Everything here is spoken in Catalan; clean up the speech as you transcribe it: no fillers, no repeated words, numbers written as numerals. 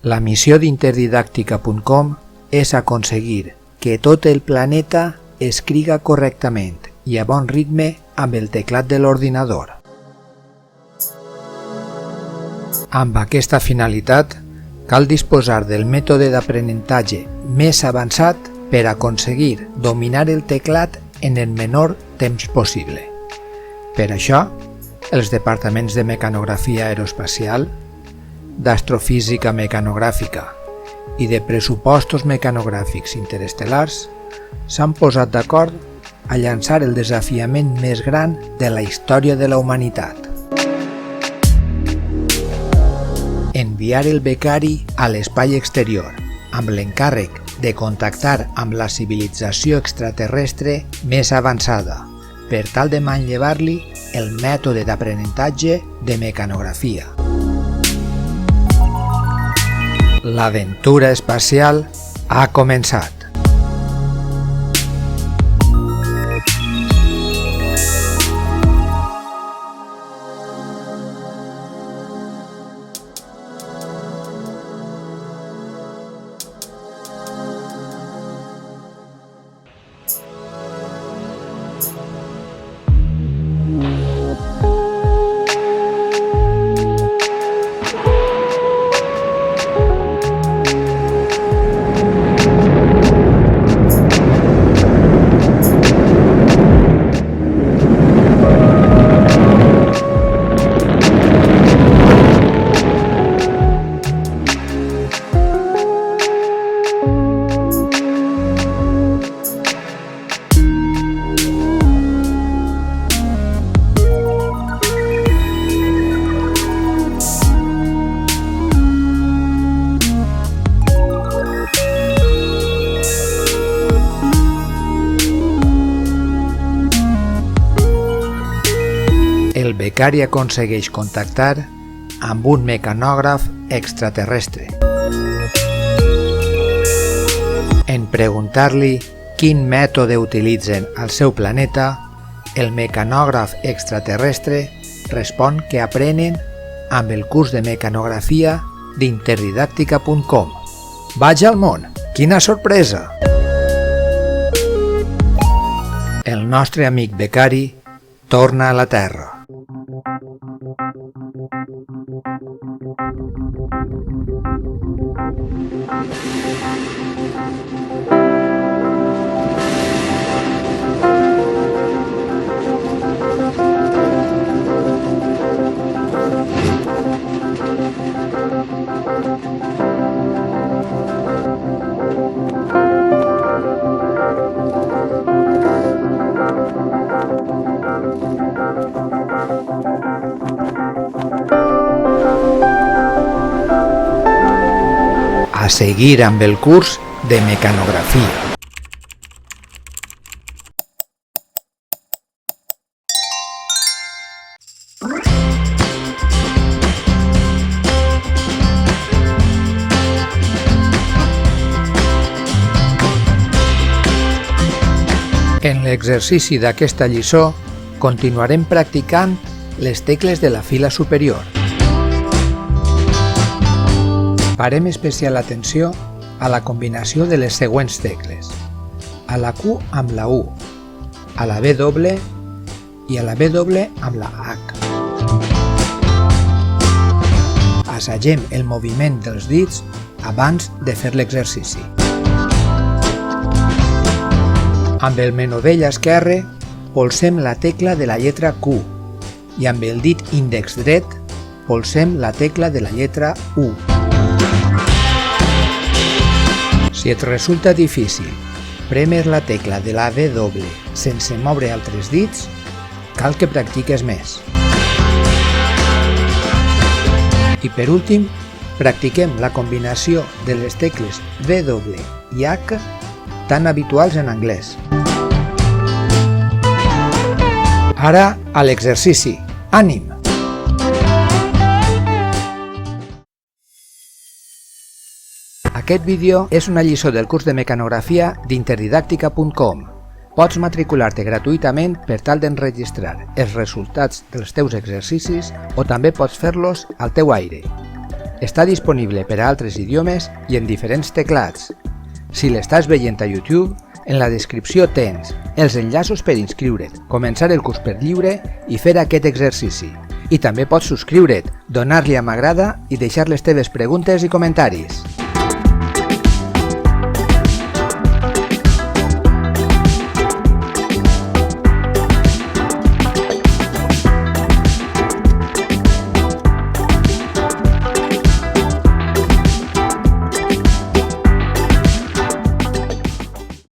La missió d'interdidàctica.com és aconseguir que tot el planeta escriga correctament i a bon ritme amb el teclat de l'ordinador. Amb aquesta finalitat, cal disposar del mètode d'aprenentatge més avançat per aconseguir dominar el teclat en el menor temps possible. Per això, els departaments de mecanografia aeroespacial, d'astrofísica mecanogràfica i de pressupostos mecanogràfics interestel·lars s'han posat d'acord a llançar el desafiament més gran de la història de la humanitat. Enviar el becari a l'espai exterior amb l'encàrrec de contactar amb la civilització extraterrestre més avançada per tal de manllevar-li el mètode d'aprenentatge de mecanografia. L'aventura espacial ha començat. El becari aconsegueix contactar amb un mecanògraf extraterrestre. En preguntar-li quin mètode utilitzen al seu planeta, el mecanògraf extraterrestre respon que aprenen amb el curs de mecanografia d'interdidàctica.com. Vaig al món! Quina sorpresa! El nostre amic becari torna a la Terra. A seguir amb el curs de mecanografia. En l'exercici d'aquesta lliçó continuarem practicant les tecles de la fila superior. Parem especial atenció a la combinació de les següents tecles: a la Q amb la U, a la W i a la W amb la H. Assagem el moviment dels dits abans de fer l'exercici. Amb el menovell esquerre polsem la tecla de la lletra Q i amb el dit índex dret polsem la tecla de la lletra U. Si et resulta difícil prémer la tecla de la W sense moure altres dits, cal que practiques més. I per últim, practiquem la combinació de les tecles W i H tan habituals en anglès. Ara a l'exercici. Ànim! Aquest vídeo és una lliçó del curs de mecanografia d'interdidàctica.com. Pots matricular-te gratuïtament per tal d'enregistrar els resultats dels teus exercicis o també pots fer-los al teu aire. Està disponible per a altres idiomes i en diferents teclats. Si l'estàs veient a YouTube, en la descripció tens els enllaços per inscriure't, començar el curs per lliure i fer aquest exercici. I també pots subscriure't, donar-li a m'agrada i deixar les teves preguntes i comentaris.